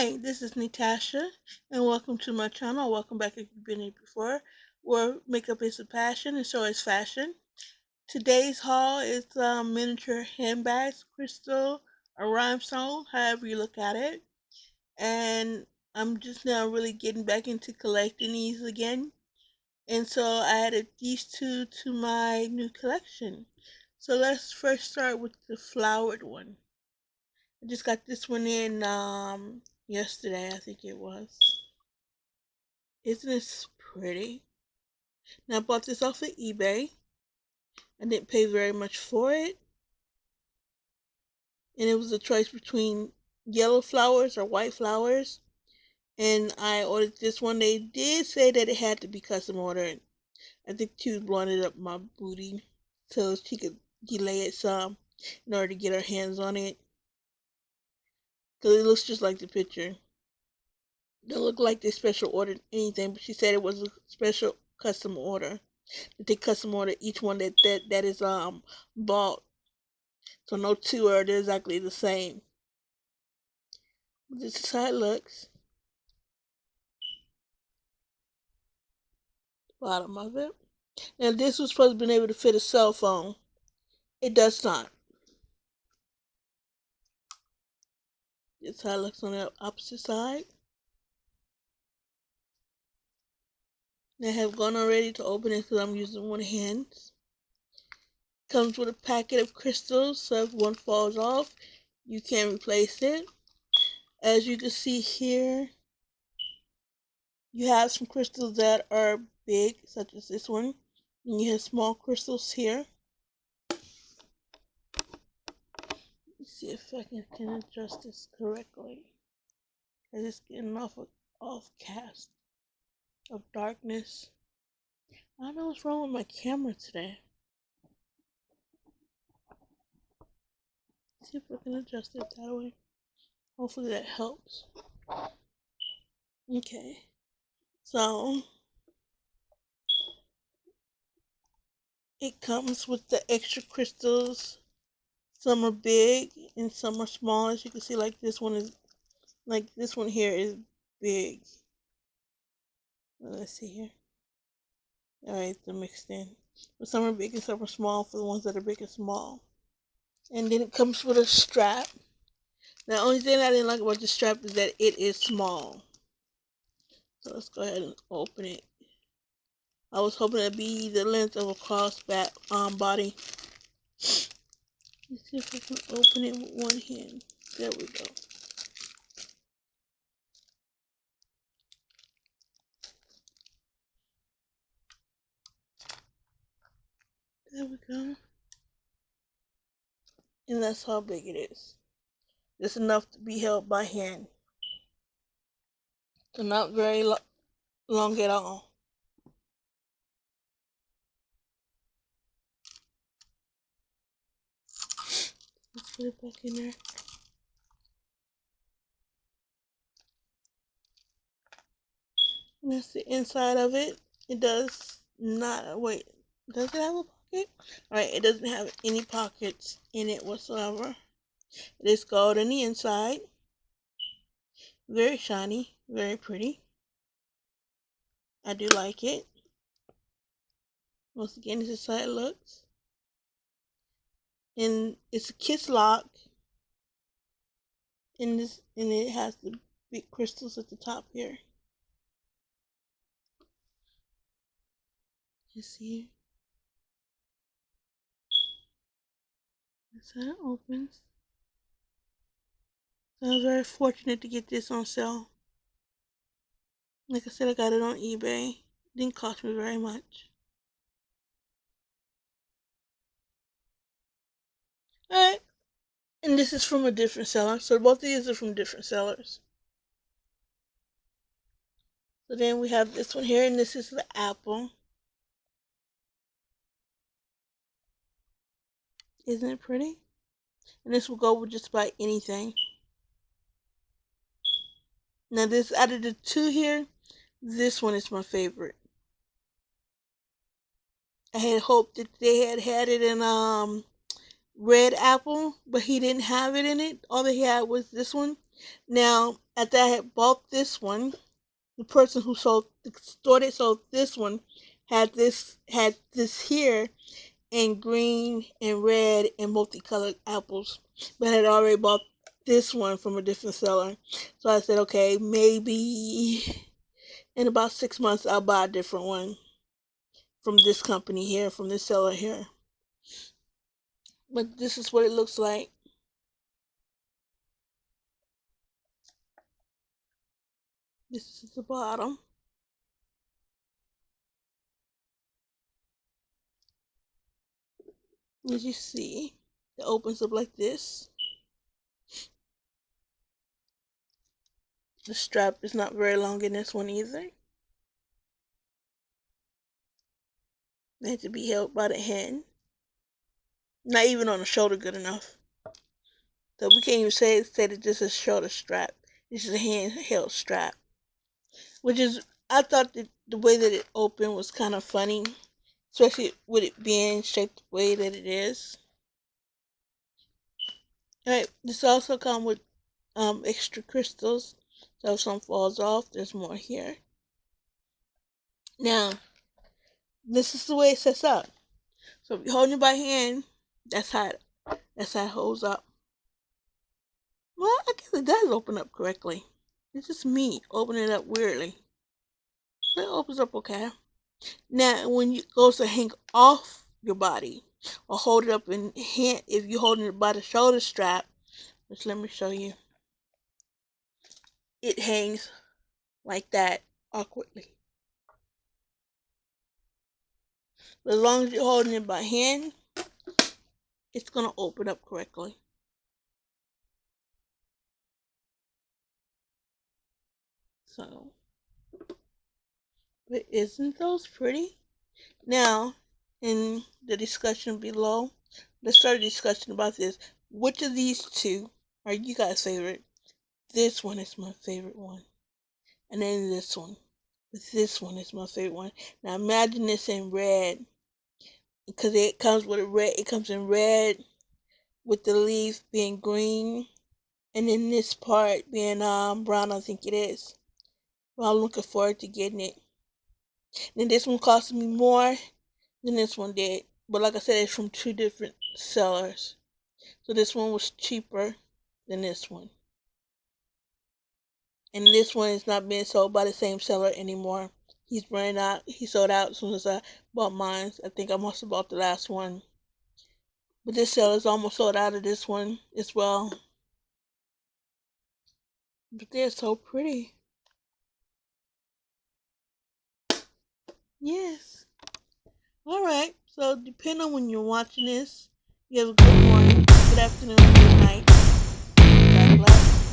Hi, this is Natasha, and welcome to my channel. Welcome back if you've been here before, where makeup is a passion and so is fashion. Today's haul is miniature handbags, crystal, or rhinestone, however you look at it. And I'm just now really getting back into collecting these again. And so I added these two to my new collection. So let's first start with the flowered one. I just got this one in yesterday, I think it was. Isn't this pretty? Now I bought this off of eBay. I didn't pay very much for it. And it was a choice between yellow flowers or white flowers. And I ordered this one. They did say that it had to be custom ordered. I think she was blowing it up my booty so she could delay it some in order to get her hands on it. Because it looks just like the picture. It don't look like they special ordered anything, but she said it was a special custom order. That they custom order each one that is bought. So no two are exactly the same. This is how it looks. Bottom of it. Now this was supposed to be able to fit a cell phone. It does not. This is how it looks on the opposite side. I have gone already to open it because I'm using one hand. Comes with a packet of crystals, so if one falls off, you can replace it. As you can see here, you have some crystals that are big, such as this one, and you have small crystals here. Let's see if I can adjust this correctly. Because it's getting off cast of darkness. I don't know what's wrong with my camera today. Let's see if I can adjust it that way. Hopefully that helps. Okay. So it comes with the extra crystals. Some are big and some are small. As you can see, like this one here is big. Let's see here. Alright, they're mixed in. But some are big and some are small for the ones that are big and small. And then it comes with a strap. Now, the only thing I didn't like about the strap is that it is small. So let's go ahead and open it. I was hoping it'd be the length of a crossback body. Let's see if I can open it with one hand. There we go. There we go. And that's how big it is. It's enough to be held by hand. So not very long at all. Let's put it back in there. And that's the inside of it. It does not, wait, does it have a pocket? Alright, it doesn't have any pockets in it whatsoever. It is gold on the inside. Very shiny, very pretty. I do like it. Once again, this is how it looks. And it's a kiss lock. And it has the big crystals at the top here. You see? That's how it opens. So I was very fortunate to get this on sale. Like I said, I got it on eBay. It didn't cost me very much. Alright. And this is from a different seller. So both of these are from different sellers. So then we have this one here, and this is the apple. Isn't it pretty? And this will go with just about anything. Now this, out of the two here, this one is my favorite. I had hoped that they had it in red apple, but he didn't have it in it. All they had was this one. Now, after I had bought this one, the person who sold the store that sold this one had this here in green and red and multicolored apples, but I had already bought this one from a different seller. So I said, okay, maybe in about 6 months I'll buy a different one from this company here, from this seller here. But this is what it looks like. This is the bottom. As you see, it opens up like this. The strap is not very long in this one either. It has to be held by the hand. Not even on the shoulder good enough. So we can't even say that this is a shoulder strap. This is a handheld strap. Which is, I thought that the way that it opened was kind of funny. Especially with it being shaped the way that it is. Alright, this also comes with extra crystals. So if some falls off, there's more here. Now, this is the way it sets up. So if you're holding it by hand, that's how it holds up. Well, I guess it does open up correctly. It's just me opening it up weirdly. But it opens up okay. Now, when it goes to hang off your body or hold it up in hand, if you're holding it by the shoulder strap, just let me show you. It hangs like that awkwardly. But as long as you're holding it by hand, it's going to open up correctly. So, but isn't those pretty? Now, in the discussion below, let's start a discussion about this. Which of these two are you guys' favorite? This one is my favorite one. And then this one. This one is my favorite one. Now imagine this in red. Because it comes with a red, it comes in red with the leaf being green. And then this part being brown, I think it is. Well, I'm looking forward to getting it. Then this one cost me more than this one did. But like I said, it's from two different sellers. So this one was cheaper than this one. And this one is not being sold by the same seller anymore. He's running out. He sold out as soon as I bought mine. I think I must have bought the last one. But this seller's almost sold out of this one as well. But they're so pretty. Yes. Alright. So depending on when you're watching this, you have a good morning, good afternoon, good night. God bless.